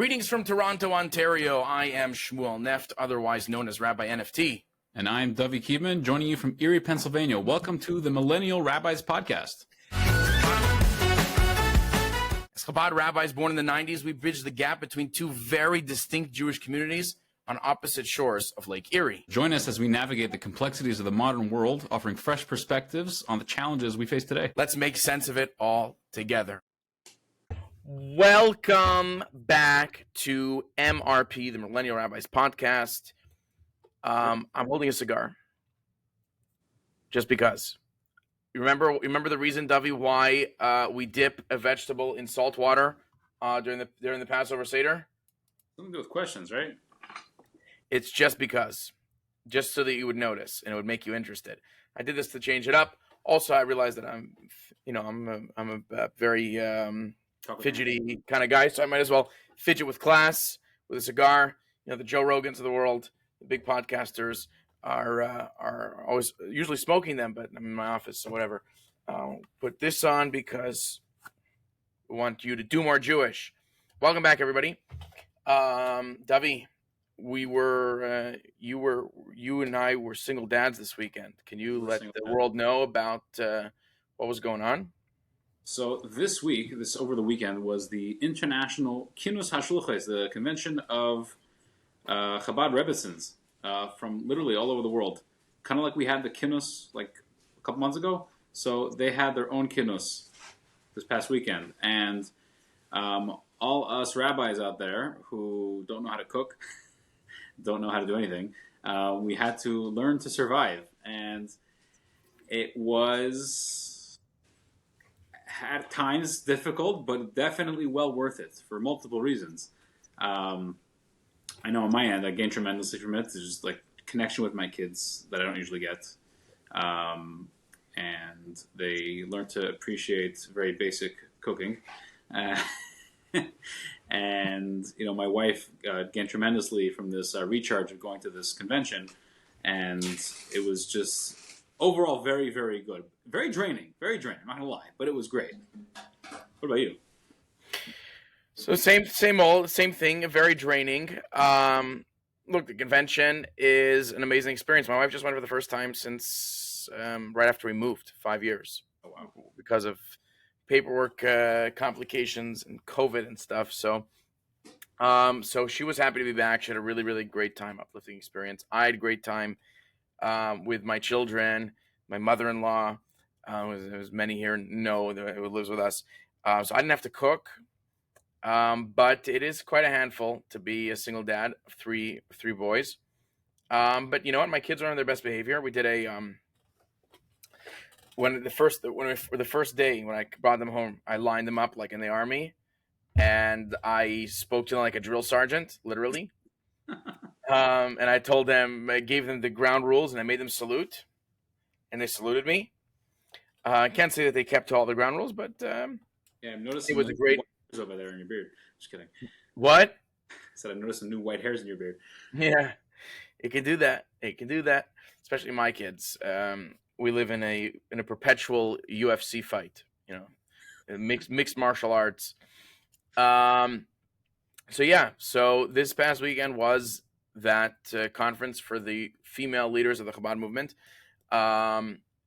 Greetings from Toronto, Ontario. I am Shmuel Neft, otherwise known as Rabbi NFT. And I'm Dovi and Shmuel, joining you from Erie, Pennsylvania. Welcome to the Millennial Rabbis Podcast. As Chabad rabbis born in the 90s, we bridged the gap between two very distinct Jewish communities on opposite shores of Lake Erie. Join us as we navigate the complexities of the modern world, offering fresh perspectives on the challenges we face today. Let's make sense of it all together. Welcome back to MRP, the Millennial Rabbis Podcast. I'm holding a cigar, just because. You remember the reason, Dovi, why we dip a vegetable in salt water during the Passover Seder? Something to do with questions, right? It's just because, just so that you would notice and it would make you interested. I did this to change it up. Also, I realized that I'm a very fidgety kind of guy, so I might as well fidget with class with a cigar. You know, the Joe Rogans of the world, the big podcasters are always usually smoking them, but I'm in my office, so whatever. I'll put this on because we want you to do more Jewish. Welcome back, everybody. Davi, you and I were single dads this weekend. Can you let the world know about what was going on? So over the weekend, was the International Kinus Hashluchos, the convention of Chabad Rebbetzins from literally all over the world. Kind of like we had the Kinus like a couple months ago. So they had their own Kinus this past weekend. And all us rabbis out there who don't know how to cook, don't know how to do anything, we had to learn to survive. And it was at times difficult, but definitely well worth it for multiple reasons. I know on my end, I gained tremendously from it. There's just like connection with my kids that I don't usually get. And they learn to appreciate very basic cooking. And, you know, my wife gained tremendously from this recharge of going to this convention. And it was just overall very, very good. Very draining, I'm not going to lie, but it was great. What about you? So same thing, very draining. Look, the convention is an amazing experience. My wife just went for the first time since right after we moved, 5 years. Oh, wow. Because of paperwork complications and COVID and stuff. So she was happy to be back. She had a really, really great time, uplifting experience. I had a great time with my children, my mother-in-law, as many here know who lives with us. So I didn't have to cook. But it is quite a handful to be a single dad of three boys. But you know what? My kids are on their best behavior. We did the first day when I brought them home, I lined them up like in the army, and I spoke to them like a drill sergeant, literally. And I gave them the ground rules, and I made them salute, and they saluted me. I can't say that they kept to all the ground rules, but yeah, I'm noticing it was a great. Over there in your beard. Just kidding. What? I said I noticed some new white hairs in your beard. Yeah, it can do that. Especially my kids. We live in a perpetual UFC fight. You know, mixed martial arts. So this past weekend was that conference for the female leaders of the Chabad movement.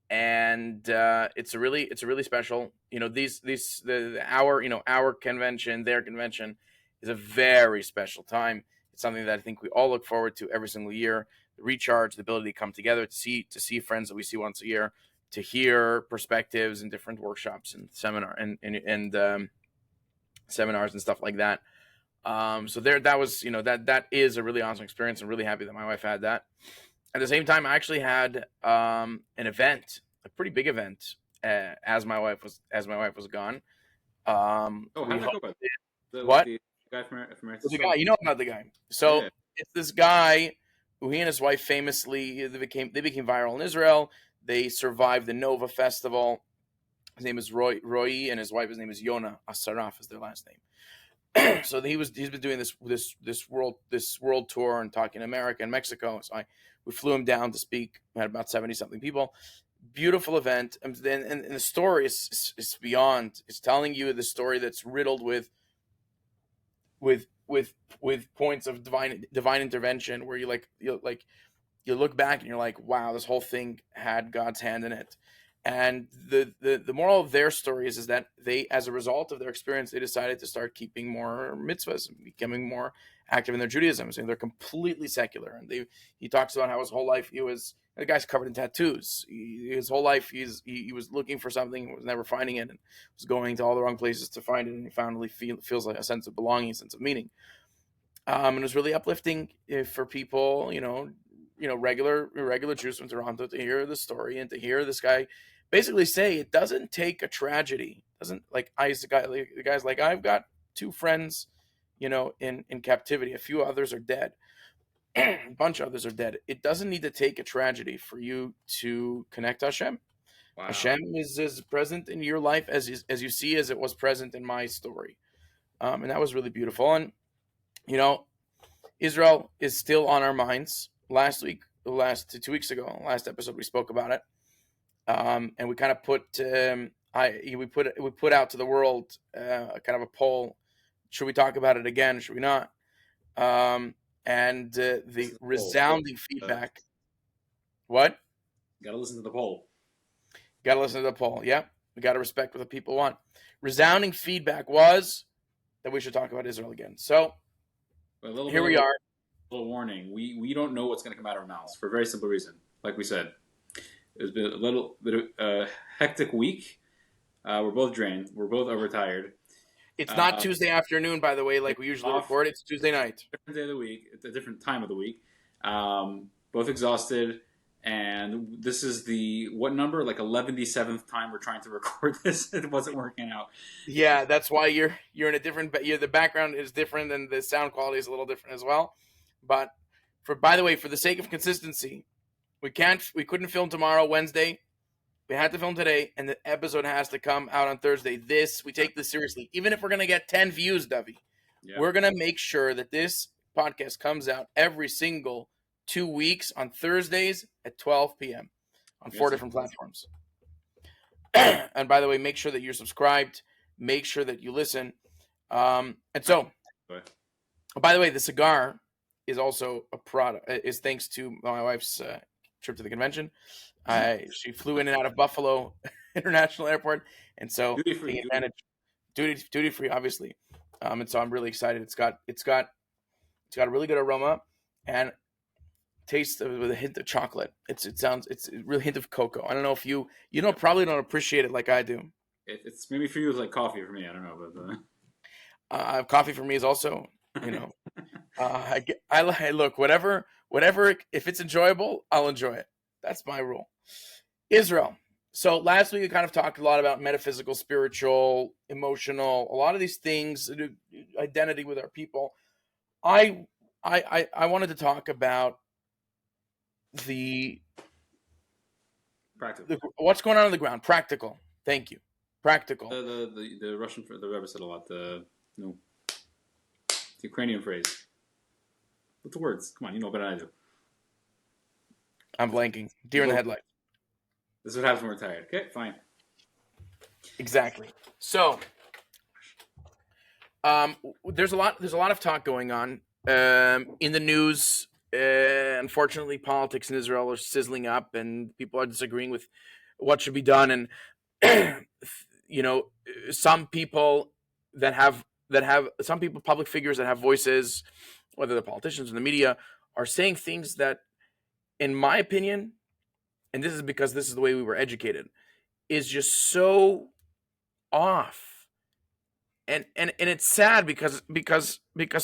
And it's a really special, you know, our convention, their convention is a very special time. It's something that I think we all look forward to every single year. The recharge, the ability to come together, to see friends that we see once a year, to hear perspectives and different workshops and seminars and stuff like that. That is a really awesome experience. I'm really happy that my wife had that. At the same time, I actually had an event, a pretty big event, as my wife was gone. How'd that go about? What? The guy from the guy, you know about the guy. So yeah. It's this guy who he and his wife famously they became viral in Israel. They survived the Nova Festival. His name is Roy, and his wife's name is Yona. Asaraf is their last name. So he's been doing this world tour and talking in America and Mexico. So we flew him down to speak. We had about 70-something people. Beautiful event, and the story is beyond. It's telling you the story that's riddled with with points of divine intervention where you look back and you're like, wow, this whole thing had God's hand in it. And the moral of their story is that they, as a result of their experience, they decided to start keeping more mitzvahs, becoming more active in their Judaism. So they're completely secular. And he talks about how his whole life the guy's covered in tattoos. His whole life he was looking for something, was never finding it, and was going to all the wrong places to find it. And he finally feels like a sense of belonging, a sense of meaning. And it was really uplifting for people, regular Jews from Toronto to hear the story and to hear this guy basically say it doesn't take a tragedy. Doesn't like the guy's like, I've got 2 friends, in captivity. A few others are dead. A bunch of others are dead. It doesn't need to take a tragedy for you to connect to Hashem. Wow. Hashem is as present in your life as you see as it was present in my story. And that was really beautiful. And, Israel is still on our minds. Last 2 weeks ago, last episode, we spoke about it. And we kind of put out to the world kind of a poll. Should we talk about it again? Should we not? And the resounding feedback. What? Got to listen to the poll. Yeah, we got to respect what the people want. Resounding feedback was that we should talk about Israel again. So here we are. A little warning: we don't know what's going to come out of our mouths for a very simple reason. Like we said, it's been a little bit of hectic week. We're both drained. We're both overtired. It's not Tuesday afternoon, by the way, like we usually record. It's Tuesday night. Different day of the week. It's a different time of the week. Both exhausted, and this is what number? Like 117th time we're trying to record this. It wasn't working out. Yeah, that's why you're in a different. The background is different, and the sound quality is a little different as well. But by the way, for the sake of consistency, we couldn't film tomorrow, Wednesday. We had to film today, and the episode has to come out on Thursday. We take this seriously. Even if we're going to get 10 views, Dovi, we're going to make sure that this podcast comes out every single 2 weeks on Thursdays at 12 p.m. on 4 different platforms. And by the way, make sure that you're subscribed. Make sure that you listen. And so, by the way, the cigar is also a product. Is thanks to my wife's trip to the convention. She flew in and out of Buffalo International Airport, and so taking advantage, duty free, obviously. And so I'm really excited. It's got a really good aroma and taste with a hint of chocolate. It's a real hint of cocoa. I don't know if you probably don't appreciate it like I do. It's maybe for you it's like coffee. For me, I don't know, but coffee for me is also I look whatever if it's enjoyable, I'll enjoy it. That's my rule. Israel. So last week we kind of talked a lot about metaphysical, spiritual, emotional, a lot of these things, identity with our people. I wanted to talk about the practical. What's going on the ground. Practical. Thank you. Practical. The Russian, the Rebbe said a lot. The Ukrainian phrase. What's the words? Come on, you know better than I do. I'm blanking. Deer in the headlights. This is what happens when we're tired. Okay, fine. Exactly. So, there's a lot of talk going on in the news. Unfortunately, politics in Israel are sizzling up, and people are disagreeing with what should be done. And some people public figures that have voices, whether they're politicians or the media, are saying things that, in my opinion, and this is because this is the way we were educated, is just so off. And it's sad because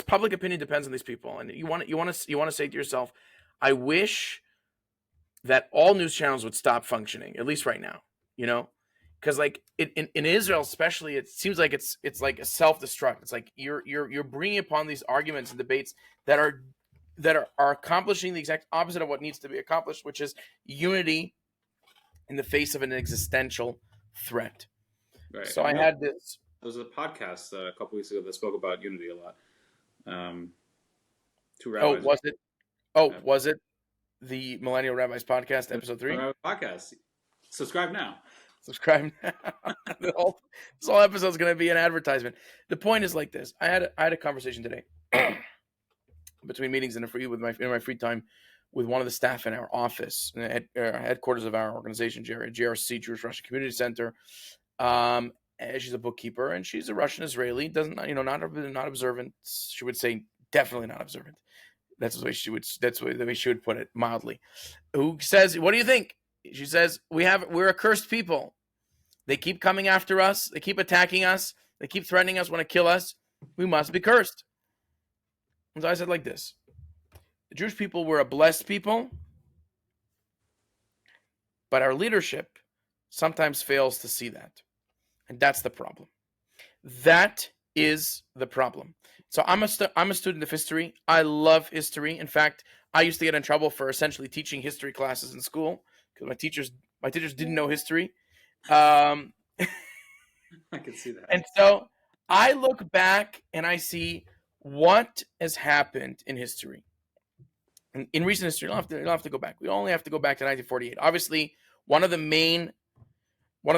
public opinion depends on these people. And you want to say to yourself, I wish that all news channels would stop functioning, at least right now, because like in Israel especially, it seems like it's like a self-destruct. It's like you're bringing upon these arguments and debates that are accomplishing the exact opposite of what needs to be accomplished, which is unity in the face of an existential threat. Right. So I had this. There was a podcast a couple weeks ago that spoke about unity a lot. Two rabbis. Oh, was it? Oh, was it the Millennial Rabbis podcast, episode 3? Podcast. Subscribe now. Subscribe now. This whole episode is going to be an advertisement. The point is like this. I had a conversation today between meetings in my free time with one of the staff in our office, at headquarters of our organization, JRC, Jewish Russian Community Center. She's a bookkeeper, and she's a Russian Israeli. Doesn't not observant. She would say definitely not observant. That's the way she would put it mildly. Who says, "What do you think?" She says, "We're a cursed people. They keep coming after us. They keep attacking us. They keep threatening us, want to kill us. We must be cursed." And so I said like this: the Jewish people were a blessed people, but our leadership sometimes fails to see that. And that's the problem. That is the problem. So I'm a student of history. I love history. In fact, I used to get in trouble for essentially teaching history classes in school because my teachers didn't know history. I can see that. And so I look back and I see what has happened in history. In recent history, you don't have to go back. We only have to go back to 1948. Obviously, one of the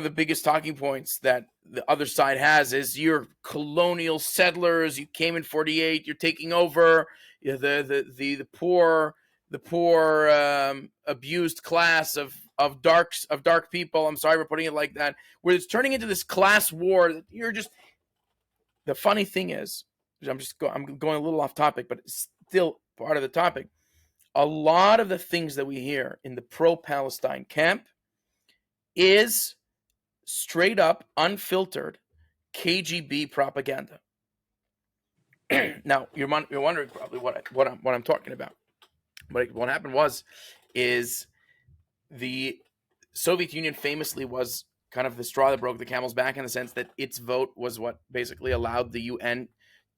biggest talking points that the other side has is you're colonial settlers. You came in 48. You're taking over the poor abused class of dark people. I'm sorry for putting it like that. Where it's turning into this class war. You're just. The funny thing is, I'm going a little off topic, but it's still part of the topic. A lot of the things that we hear in the pro-Palestine camp is straight up, unfiltered KGB propaganda. Now you're wondering probably what I'm talking about. But what happened is the Soviet Union famously was kind of the straw that broke the camel's back in the sense that its vote was what basically allowed the UN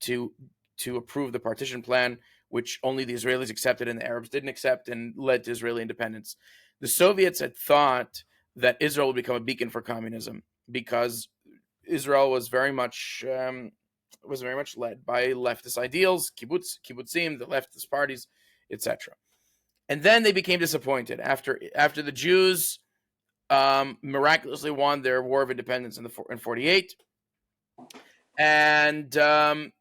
to approve the partition plan, which only the Israelis accepted and the Arabs didn't accept, and led to Israeli independence. The Soviets had thought that Israel would become a beacon for communism because Israel was very much led by leftist ideals, kibbutzim, the leftist parties, etc. And then they became disappointed after the Jews miraculously won their war of independence in 48, and then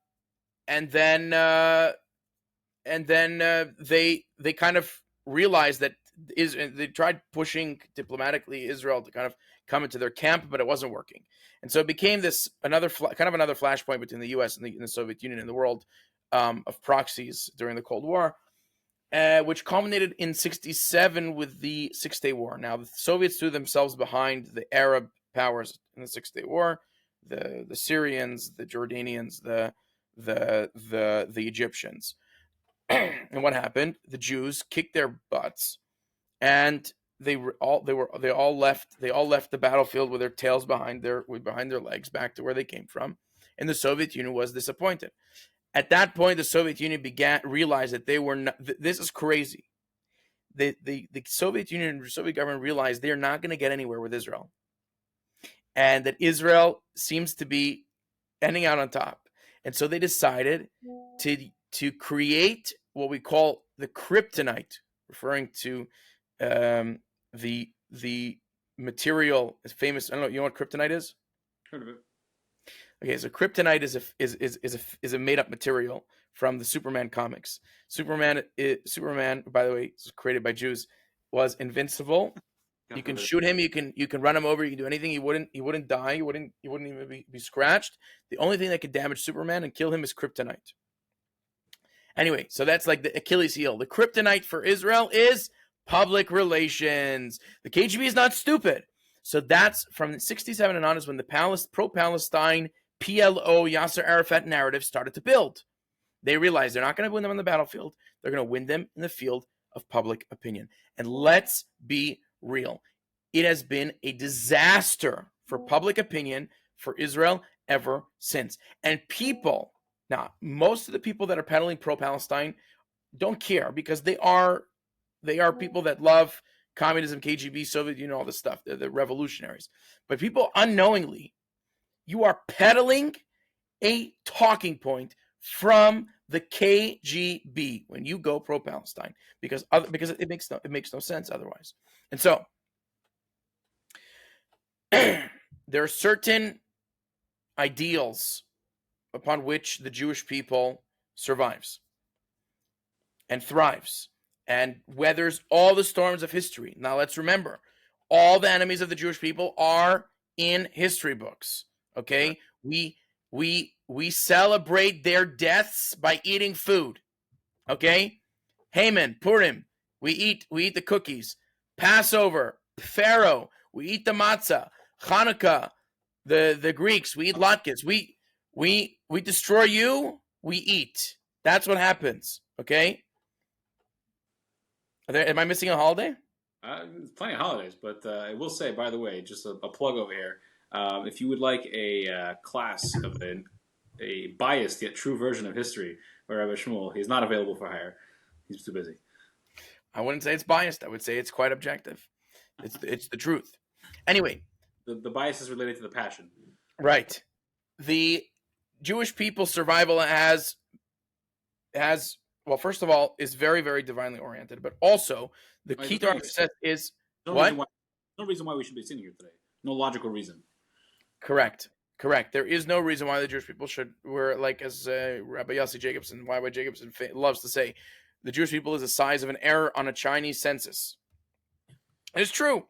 they kind of realized that they tried pushing diplomatically Israel to kind of come into their camp, but it wasn't working. And so it became this another flashpoint between the U.S. and the Soviet Union in the world of proxies during the Cold War, which culminated in 1967 with the Six-Day War. Now, the Soviets threw themselves behind the Arab powers in the Six-Day War, the Syrians, the Jordanians, the Egyptians. And what happened? The Jews kicked their butts, and they all left the battlefield with their tails behind their legs, back to where they came from. And the Soviet Union was disappointed. At that point, the Soviet Union realized that they were not. This is crazy. The Soviet Union, the Soviet government realized they're not going to get anywhere with Israel, and that Israel seems to be ending out on top. And so they decided to create what we call the kryptonite, referring to the material is famous. I don't know. You know what kryptonite is? Heard of it. Okay, so kryptonite is a made up material from the Superman comics. Superman, by the way, is created by Jews, was invincible. You can shoot him. You can run him over. You can do anything. He wouldn't die. He wouldn't even be scratched. The only thing that could damage Superman and kill him is kryptonite. Anyway, so that's like the Achilles heel. The kryptonite for Israel is public relations. The KGB is not stupid. So that's from 1967 and on is when the pro-Palestine PLO Yasser Arafat narrative started to build. They realized they're not going to win them on the battlefield. They're going to win them in the field of public opinion. And let's be real. It has been a disaster for public opinion for Israel ever since. And people, now, most of the people that are peddling pro-Palestine don't care because they are people that love communism, KGB, Soviet Union, all this stuff. They're the revolutionaries. But people unknowingly, you are peddling a talking point from the KGB when you go pro-Palestine because it makes no sense otherwise. And so there are certain ideals upon which the Jewish people survives and thrives and weathers all the storms of history. Now let's remember, all the enemies of the Jewish people are in history books. Okay, we celebrate their deaths by eating food. Okay, Haman, Purim, we eat the cookies. Passover, Pharaoh, we eat the matzah. Hanukkah, the Greeks, we eat latkes. We destroy you, we eat. That's what happens. Okay. Am I missing a holiday? There's plenty of holidays, but I will say, by the way, just a plug over here. If you would like a class of a biased yet true version of history by Rebbe Shmuel, he's not available for hire. He's too busy. I wouldn't say it's biased. I would say it's quite objective. It's the truth. Anyway, the bias is related to the passion. Right. The Jewish people's survival has well, first of all, is very, very divinely oriented, but also the key to our success is what? No reason why we should be sitting here today. No logical reason. Correct. There is no reason why the Jewish people we're like, as Rabbi Yossi Jacobson, Y.Y. Jacobson loves to say, the Jewish people is the size of an error on a Chinese census. It's true.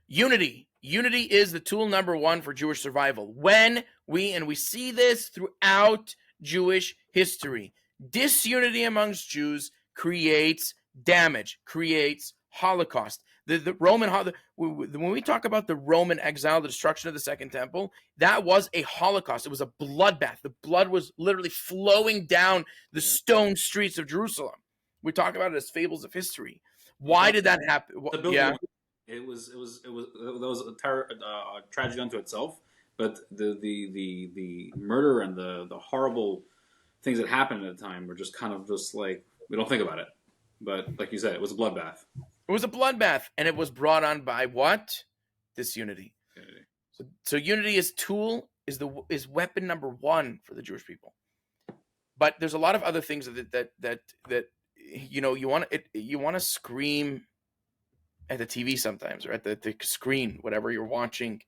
Unity is the tool number one for Jewish survival. When we see this throughout Jewish history, disunity amongst Jews creates damage, creates Holocaust. The Roman, when we talk about the Roman exile, the destruction of the Second Temple, that was a Holocaust. It was a bloodbath. The blood was literally flowing down the stone streets of Jerusalem. We talk about it as fables of history. Why did that happen? Yeah, it was a tragedy unto itself. But the murder and the horrible things that happened at the time were just kind of just like, we don't think about it. But like you said, it was a bloodbath. It was a bloodbath, and it was brought on by what? Disunity. So unity is weapon number one for the Jewish people. But there's a lot of other things that you want to scream at the TV sometimes, or at the screen, whatever you're watching,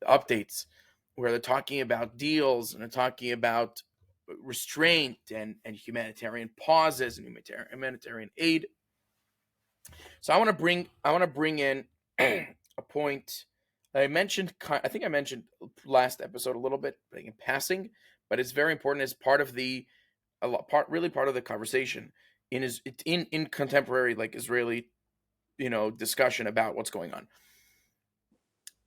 the updates, where they're talking about deals and they're talking about restraint and humanitarian pauses and humanitarian aid. So I want to bring in a point that I mentioned. I think I mentioned last episode a little bit, in passing, but it's very important as part of the conversation in contemporary, like, Israeli, discussion about what's going on.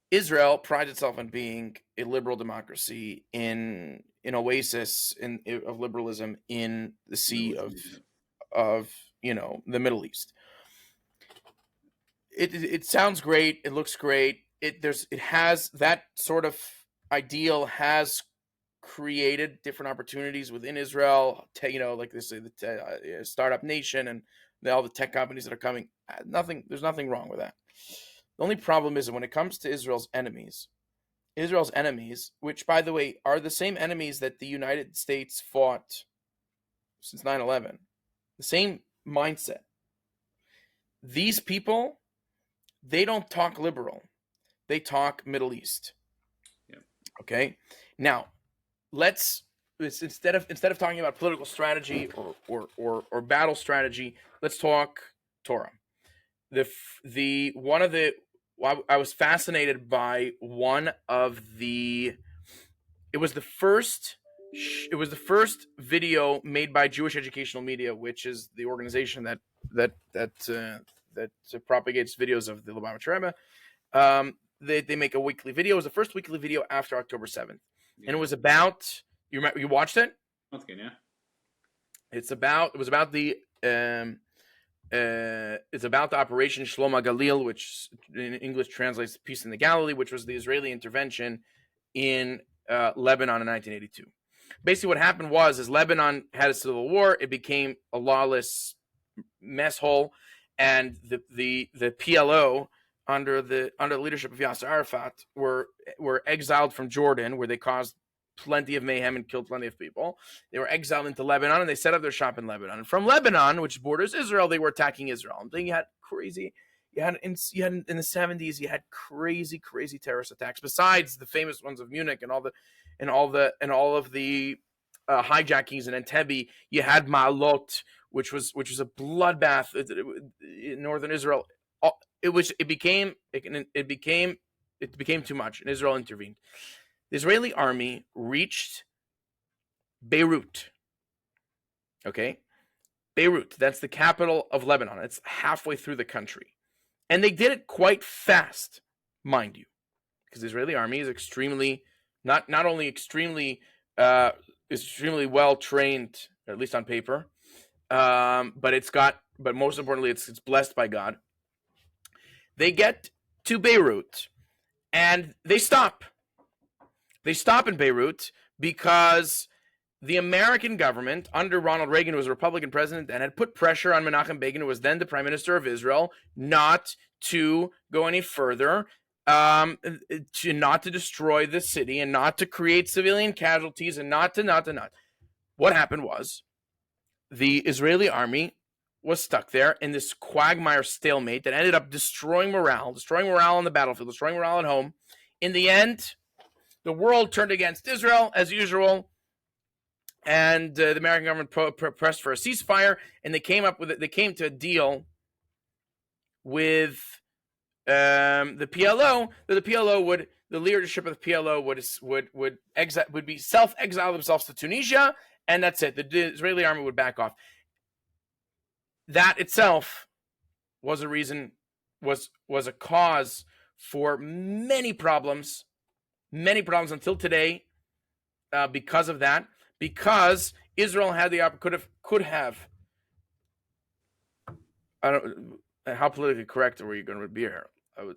Israel prides itself on being a liberal democracy in an oasis of liberalism in the sea of the Middle East. It sounds great. It looks great. It has that sort of ideal has created different opportunities within Israel. Like this, the startup nation and all the tech companies that are coming. There's nothing wrong with that. The only problem is that when it comes to Israel's enemies, which, by the way, are the same enemies that the United States fought since 9/11, the same mindset. These people, they don't talk liberal. They talk Middle East. Yeah. Okay? Now, instead of talking about political strategy or battle strategy, let's talk Torah. I was fascinated by one of the. It was the first video made by Jewish Educational Media, which is the organization that propagates videos of the Lubavitcher Rebbe. They make a weekly video. It was the first weekly video after October 7th, and it was about. You watched it? Once again, yeah. It was about the Operation Shlom HaGalil, which in English translates Peace in the Galilee, which was the Israeli intervention in Lebanon in 1982. Basically, what happened was Lebanon had a civil war. It became a lawless mess hole, and the PLO under the leadership of Yasser Arafat were exiled from Jordan, where they caused plenty of mayhem and killed plenty of people. They were exiled into Lebanon, and they set up their shop in Lebanon. And from Lebanon, which borders Israel, they were attacking Israel. And they had crazy. You had in the 70s, you had crazy terrorist attacks. Besides the famous ones of Munich and all of the hijackings in Entebbe, you had Ma'alot, which was a bloodbath in northern Israel. It became too much, and Israel intervened. The Israeli army reached Beirut. Okay, Beirut. That's the capital of Lebanon. It's halfway through the country, and they did it quite fast, mind you, because the Israeli army is extremely not only extremely well trained, at least on paper, but most importantly, it's blessed by God. They get to Beirut, and they stop. They stop in Beirut because the American government, under Ronald Reagan, who was a Republican president, and had put pressure on Menachem Begin, who was then the prime minister of Israel, not to go any further, not to destroy the city, and not to create civilian casualties, and not. What happened was the Israeli army was stuck there in this quagmire stalemate that ended up destroying morale on the battlefield, destroying morale at home. In the end, the world turned against Israel, as usual, and the American government pressed for a ceasefire, and they came to a deal with the PLO. That the leadership of the PLO would be self-exile themselves to Tunisia, and that's it. The Israeli army would back off. That itself was a reason, was a cause for many problems until today, because of that. Because Israel had could have. I don't. How politically correct are we going to be here?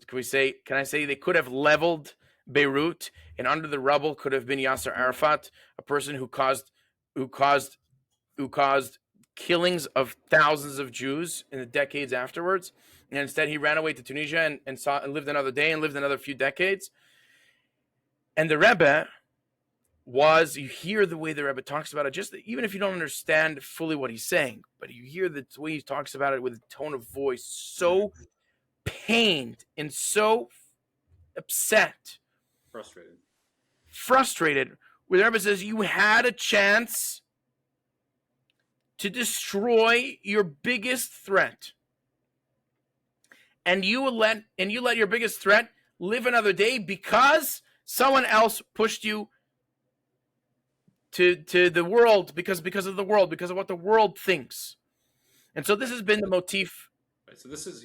Can I say they could have leveled Beirut, and under the rubble could have been Yasser Arafat, a person who caused killings of thousands of Jews in the decades afterwards, and instead he ran away to Tunisia and lived another day and lived another few decades. And the Rebbe you hear the way the Rebbe talks about it, just even if you don't understand fully what he's saying, but you hear the way he talks about it with a tone of voice so pained and so upset, frustrated, where the Rebbe says, you had a chance to destroy your biggest threat, and you let your biggest threat live another day because someone else pushed you to the world, because of the world, because of what the world thinks. And so this has been the motif. So this is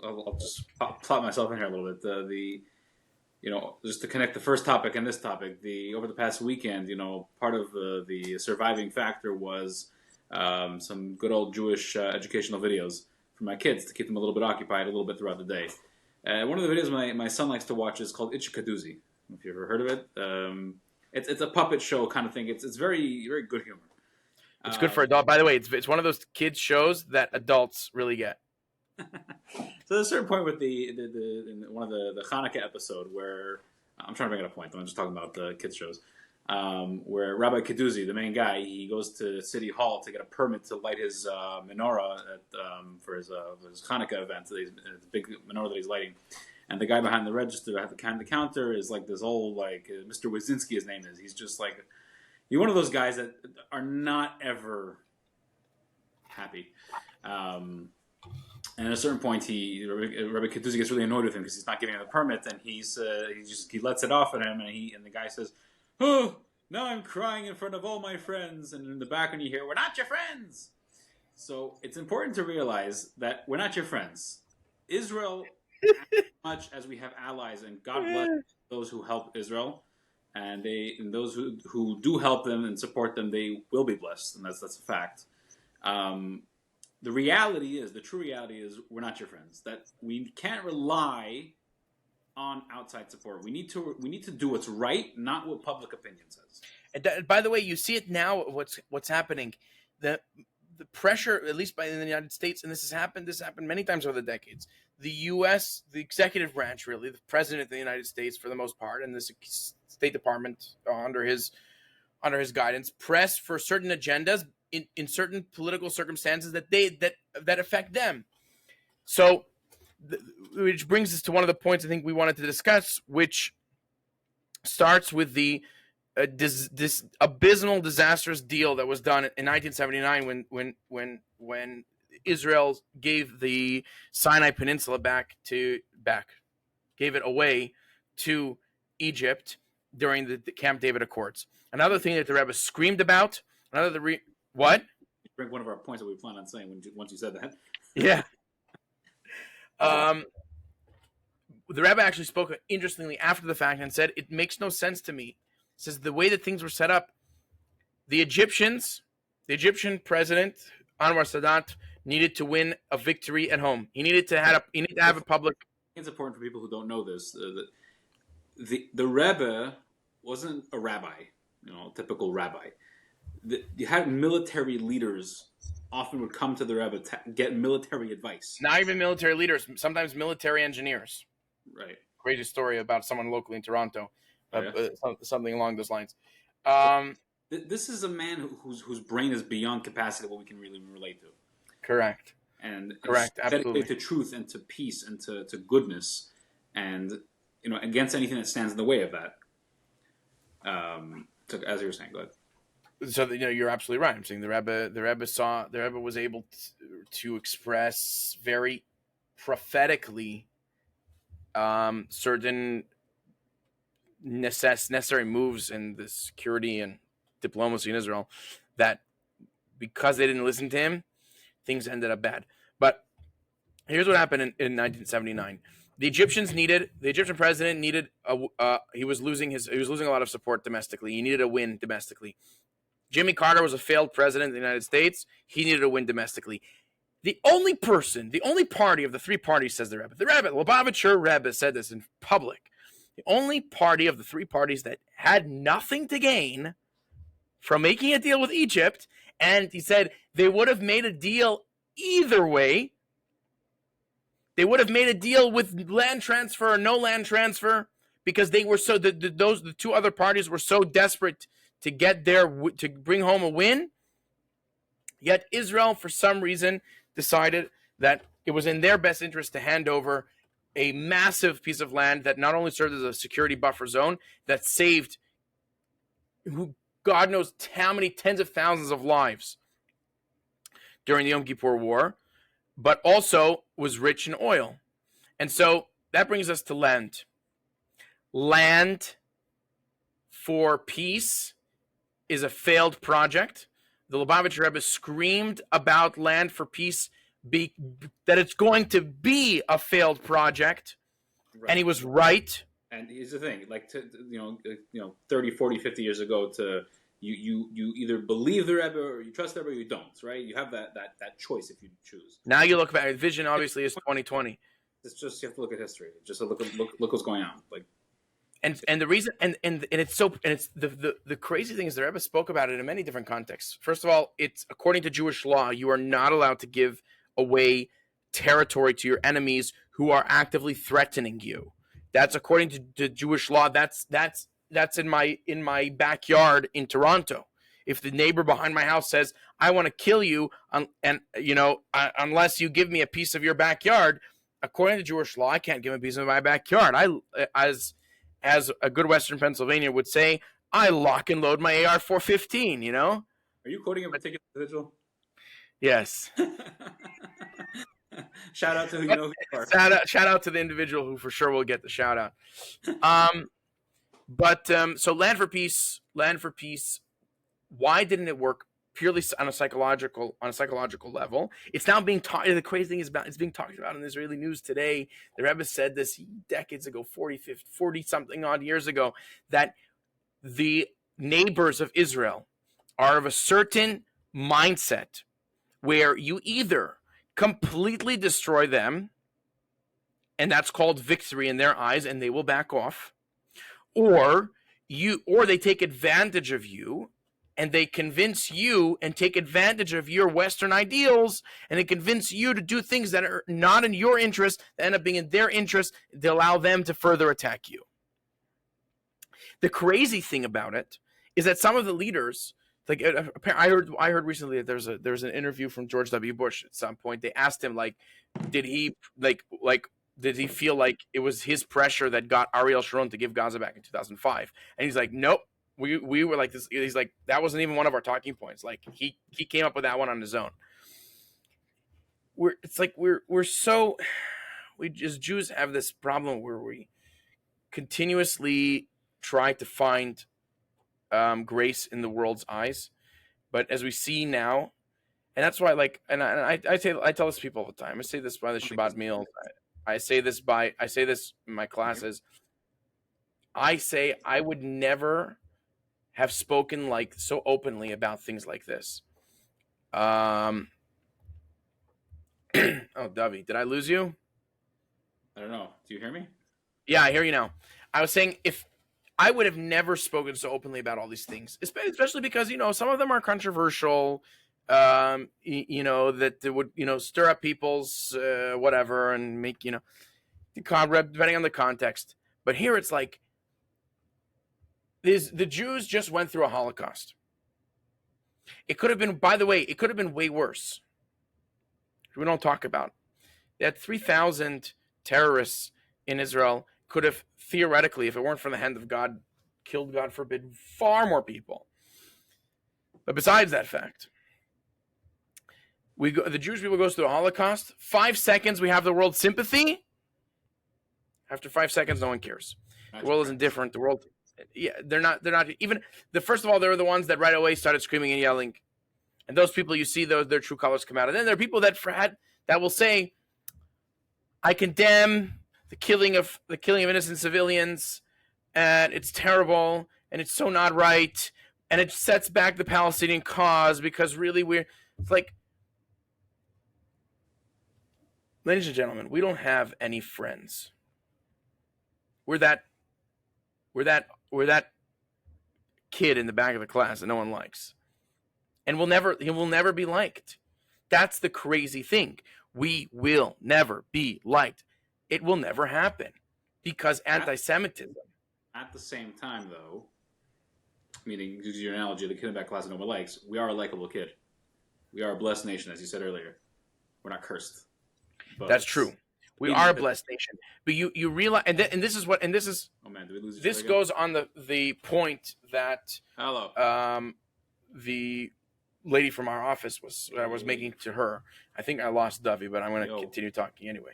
I'll just plot myself in here a little bit. Just to connect the first topic and this topic, over the past weekend, part of the surviving factor was some good old Jewish educational videos for my kids to keep them a little bit occupied a little bit throughout the day. One of the videos my son likes to watch is called Itchikaduzi. If you've ever heard of it. It's a puppet show kind of thing. It's very, very good humor. It's good for adults. By the way, it's one of those kids shows that adults really get. So there's a certain point with in one of the Hanukkah episode where I'm trying to make it a point. I'm just talking about the kids shows. Where Rabbi Keduzi, the main guy, he goes to City Hall to get a permit to light his menorah for his Hanukkah event. The big menorah that he's lighting. And the guy behind the register at the counter is like this old, Mr. Wazinski, his name is. He's just like, you're one of those guys that are not ever happy. And at a certain point, Rebbe Keduzi gets really annoyed with him because he's not giving him the permit, and he lets it off at him, and the guy says, "Oh, now I'm crying in front of all my friends." And in the background, you hear, "We're not your friends." So it's important to realize that we're not your friends. Israel, as much as we have allies, and God bless those who help Israel, and those who do help them and support them, they will be blessed, and that's a fact. The true reality is, we're not your friends. That we can't rely on outside support. We need to do what's right, not what public opinion says. And by the way, you see it now. What's happening? The pressure, at least in the United States, and this happened many times over the decades. The U.S., the executive branch, really, the president of the United States, for the most part, and the State Department under his guidance, press for certain agendas in certain political circumstances that affect them. So which brings us to one of the points I think we wanted to discuss, which starts with the this abysmal, disastrous deal that was done in 1979 when Israel gave the Sinai Peninsula gave it away to Egypt during the Camp David Accords. Another thing that the Rebbe screamed about. What? Bring one of our points that we plan on saying once you said that. Yeah. The Rebbe actually spoke interestingly after the fact and said, it makes no sense to me. He says the way that things were set up, the Egyptian president, Anwar Sadat, needed to win a victory at home. He needed to have a public. It's important for people who don't know this. The Rebbe wasn't a rabbi, a typical rabbi. You had military leaders often would come to the Rebbe to get military advice. Not even military leaders, sometimes military engineers. Right. Greatest story about someone locally in Toronto, something along those lines. This is a man whose brain is beyond capacity what we can really relate to. Correct. And correct, absolutely. Dedicated to truth and to peace and to goodness, and against anything that stands in the way of that. As you were saying, go ahead. So you're absolutely right. I'm saying the Rebbe was able to express very prophetically certain necessary moves in the security and diplomacy in Israel that, because they didn't listen to him, things ended up bad. But here's what happened in 1979. The Egyptian president needed he was losing a lot of support domestically. He needed a win domestically. Jimmy Carter was a failed president of the United States. He needed a win domestically. The only party of the three parties, says the Rebbe, Lubavitcher Rebbe said this in public, the only party of the three parties that had nothing to gain from making a deal with Egypt, and he said they would have made a deal either way. They would have made a deal with land transfer or no land transfer, because they were the two other parties were so desperate to bring home a win. Yet Israel, for some reason, decided that it was in their best interest to hand over a massive piece of land that not only served as a security buffer zone, that saved God knows how many tens of thousands of lives during the Yom Kippur War, but also was rich in oil. And so that brings us to land. Land for peace is a failed project. The Lubavitcher Rebbe screamed about land for peace, that it's going to be a failed project, right. And he was right. And here's the thing, 30, 40, 50 years ago, you either believe the Rebbe or you trust the Rebbe or you don't, right? You have that choice if you choose. Now you look back, vision obviously is 2020. It's just, you have to look at history. Just look what's going on. And the reason and it's the crazy thing is the Rebbe spoke about it in many different contexts. First of all, it's according to Jewish law, you are not allowed to give away territory to your enemies who are actively threatening you. That's according to Jewish law. That's in my backyard in Toronto. If the neighbor behind my house says, "I want to kill you," unless you give me a piece of your backyard, according to Jewish law, I can't give him a piece of my backyard. As a good Western Pennsylvanian would say, I lock and load my AR-415, Are you quoting a particular individual? Yes. Shout out to who you know who you are. Shout out to the individual who for sure will get the shout out. So land for peace. Why didn't it work? Purely on a psychological level. It's now being taught. The crazy thing is it's being talked about in the Israeli news today. The Rebbe said this decades ago, 40 something odd years ago, that the neighbors of Israel are of a certain mindset where you either completely destroy them, and that's called victory in their eyes, and they will back off, or they take advantage of you. And they convince you and take advantage of your Western ideals, and they convince you to do things that are not in your interest, that end up being in their interest, to allow them to further attack you. The crazy thing about it is that some of the leaders Like I heard recently that there's an interview from George W. Bush at some point. They asked him like, did he did he feel like it was his pressure that got Ariel Sharon to give Gaza back in 2005? And he's like, nope. We were like this. He's like, that wasn't even one of our talking points. Like he came up with that one on his own. We as Jews have this problem where we continuously try to find grace in the world's eyes, but as we see now, and that's why, like, and I tell this to people all the time. I say this by the Shabbat meal. I say this in my classes. I say I would never have spoken like so openly about things like this. Oh, Dovi, did I lose you? I don't know. Do you hear me? Yeah, I hear you now. I was saying if I would have never spoken so openly about all these things, especially because, you know, some of them are controversial, you know, that would, you know, stir up people's whatever and make, you know, depending on the context. But here it's like, the Jews just went through a Holocaust. It could have been, by the way, it could have been way worse. We don't talk about. They had 3,000 terrorists in Israel. Could have theoretically, if it weren't from the hand of God, killed, God forbid, far more people. But besides that fact, the Jewish people goes through a Holocaust. 5 seconds, we have the world's sympathy. After 5 seconds, no one cares. The world is indifferent. The world, yeah, they're not even. First of all, they're the ones that right away started screaming and yelling, and those people, you see their true colors come out. And then there are people that will say, "I condemn the killing of innocent civilians, and it's terrible, and it's so not right, and it sets back the Palestinian cause because really it's like." Ladies and gentlemen, we don't have any friends. We're that kid in the back of the class that no one likes. And he will never be liked. That's the crazy thing. We will never be liked. It will never happen because anti-Semitism. At the same time, though, meaning, use your analogy, the kid in the back class that no one likes, we are a likable kid. We are a blessed nation, as you said earlier. We're not cursed. But that's true. We are a blessed nation. But you realize, and this is oh man, did we lose this goes on the point that the lady from our office was making to her. I think I lost Dovi, but I'm going to continue talking anyway.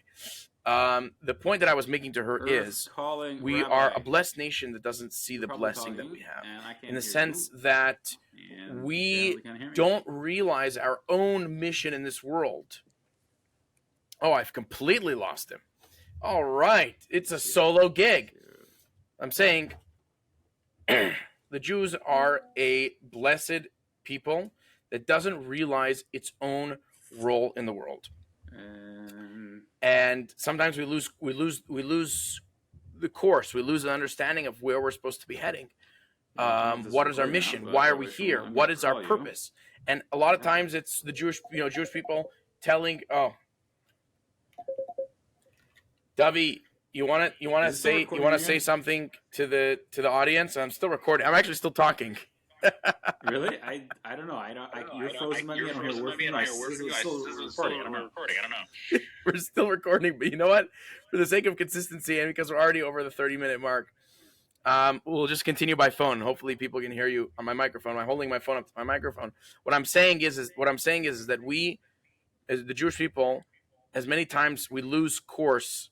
The point that I was making to her is we are a blessed nation that doesn't see the blessing that we have, in the sense that we don't realize our own mission in this world. Oh, I've completely lost him. All right. It's a solo gig. I'm saying the Jews are a blessed people that doesn't realize its own role in the world. And sometimes we lose the course. We lose the understanding of where we're supposed to be heading. What is our mission? Why are we here? What is our purpose? And a lot of times it's the Jewish people telling, Dovi, you want to say something to the audience? I'm still recording. I'm actually still talking. Really? I don't know. You're frozen. I don't hear. We're still recording. I don't know. We're still recording, but you know what? For the sake of consistency and because we're already over the 30-minute mark, we'll just continue by phone. Hopefully, people can hear you on my microphone. I'm holding my phone up to my microphone. What I'm saying is that we, as the Jewish people, as many times we lose course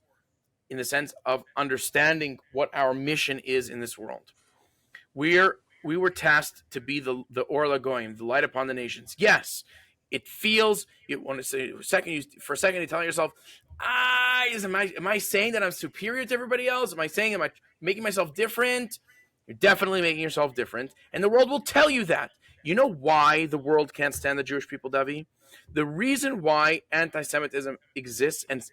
in the sense of understanding what our mission is in this world. We were tasked to be the Or LaGoyim, the light upon the nations. Yes, it feels, you want to say for a second you tell yourself, am I saying that I'm superior to everybody else? Am I making myself different? You're definitely making yourself different, and the world will tell you that. You know why the world can't stand the Jewish people, Dovi? The reason why anti-Semitism exists and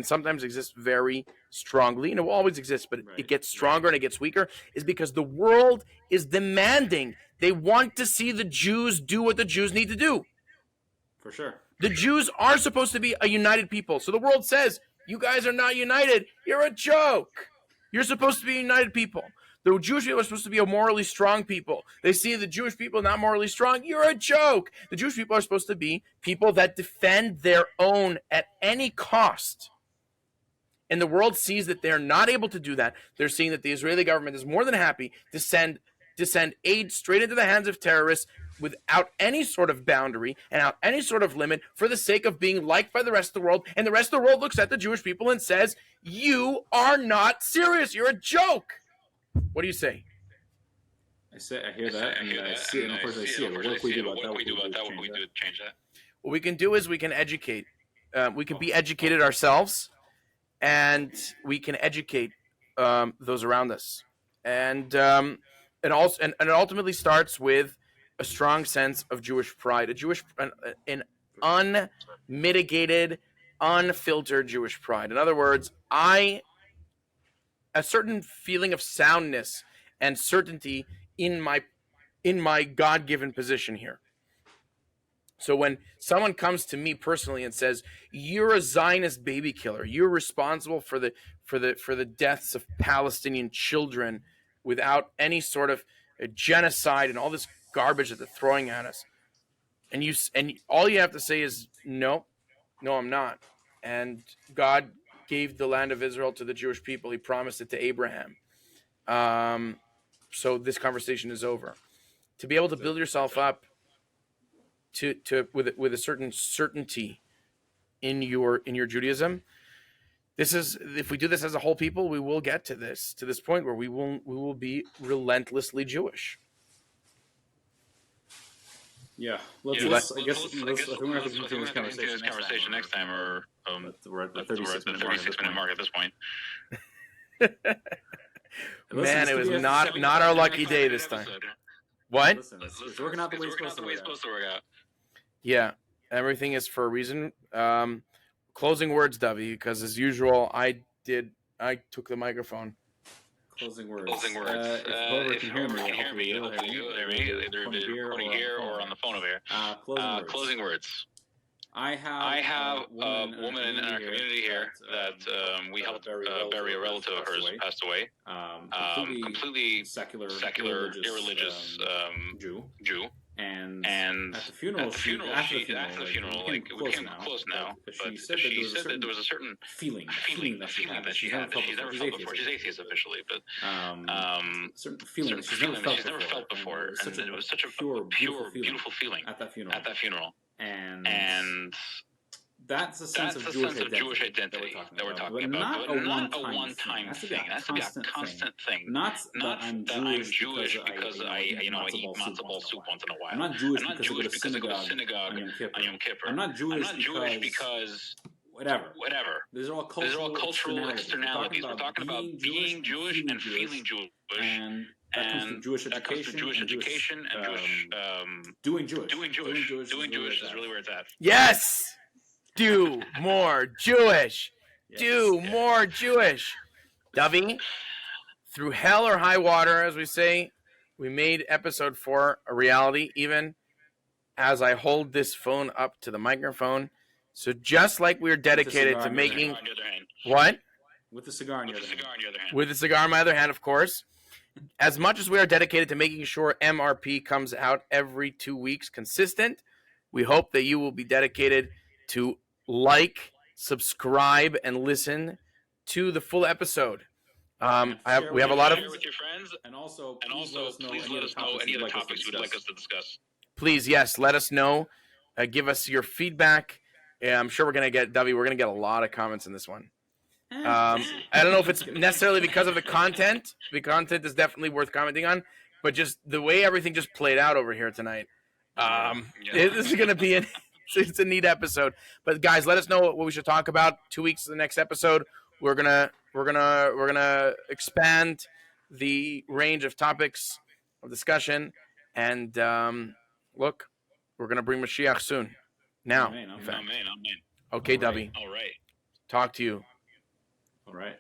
sometimes exists very strongly, and it will always exist, but it gets stronger and it gets weaker, is because the world is demanding. They want to see the Jews do what the Jews need to do. For sure. The Jews are supposed to be a united people. So the world says, you guys are not united. You're a joke. You're supposed to be a united people. The Jewish people are supposed to be a morally strong people. They see the Jewish people not morally strong. You're a joke. The Jewish people are supposed to be people that defend their own at any cost. And the world sees that they're not able to do that. They're seeing that the Israeli government is more than happy to send aid straight into the hands of terrorists without any sort of boundary and without any sort of limit for the sake of being liked by the rest of the world. And the rest of the world looks at the Jewish people and says, you are not serious. You're a joke. What do you say? I hear that, and I see it, and of course I see it. What can we do about that? What can we do to change that? What we can do is we can educate. We can be educated ourselves, and we can educate those around us. And it ultimately starts with a strong sense of Jewish pride, an unmitigated, unfiltered Jewish pride. In other words, a certain feeling of soundness and certainty in my God-given position here. So when someone comes to me personally and says, "You're a Zionist baby killer. You're responsible for the deaths of Palestinian children without any sort of genocide and all this garbage that they're throwing at us," and all you have to say is, "No, I'm not." And God gave the land of Israel to the Jewish people. He promised it to Abraham. So this conversation is over. To be able to build yourself up with a certain certainty in your Judaism, if we do this as a whole people, we will get to this point where we will be relentlessly Jewish. Yeah, I guess we're gonna have to continue this conversation next time, or we're at the 36-minute mark at this point. Man, it was not our lucky day this time. What? It's working out the way it's supposed to work out. Yeah, everything is for a reason. Closing words, Dovi, because as usual, I took the microphone. Closing words. If whoever can hear me, hopefully you'll hear me, either recording here or on the phone over here. Closing words. I have a woman in our community here that we helped bury a relative of hers who passed away. Completely secular, irreligious Jew. And at the funeral, after the funeral, we became close now. But she said that there was a certain feeling that she had that she's never felt before. She's atheist officially, but certain feeling that she's never felt before. And it was such a pure, beautiful feeling at that funeral. And that's a sense of Jewish identity that we're talking about. But not a one-time thing. It has to be a constant thing. Not that I'm Jewish because I eat matzo ball soup once in a while. I'm not Jewish because I go to synagogue on Yom Kippur. I'm not Jewish because whatever. These are all cultural externalities. We're talking about being Jewish and feeling Jewish. And that comes from Jewish education and Jewish doing Jewish. Doing Jewish is really where it's at. Yes! Do more Jewish. Do more Jewish. Dovi, through hell or high water, as we say, we made episode 4 a reality, even as I hold this phone up to the microphone. So just like we're dedicated to making... What? With the cigar in your other hand. With the cigar in my other hand, of course. As much as we are dedicated to making sure MRP comes out every 2 weeks consistent, we hope that you will be dedicated to like, subscribe, and listen to the full episode. We have a lot of... with your friends, and also please let us know any other topics you would like us to discuss. Please, yes, let us know. Give us your feedback. Yeah, I'm sure we're going to get a lot of comments in this one. I don't know if it's necessarily because of the content. The content is definitely worth commenting on, but just the way everything just played out over here tonight. This is going to be it's a neat episode. But guys, let us know what we should talk about. 2 weeks to the next episode. We're gonna expand the range of topics of discussion, and look, we're gonna bring Mashiach soon. Now, Amen. Okay, all Dovi. All right. Talk to you. All right.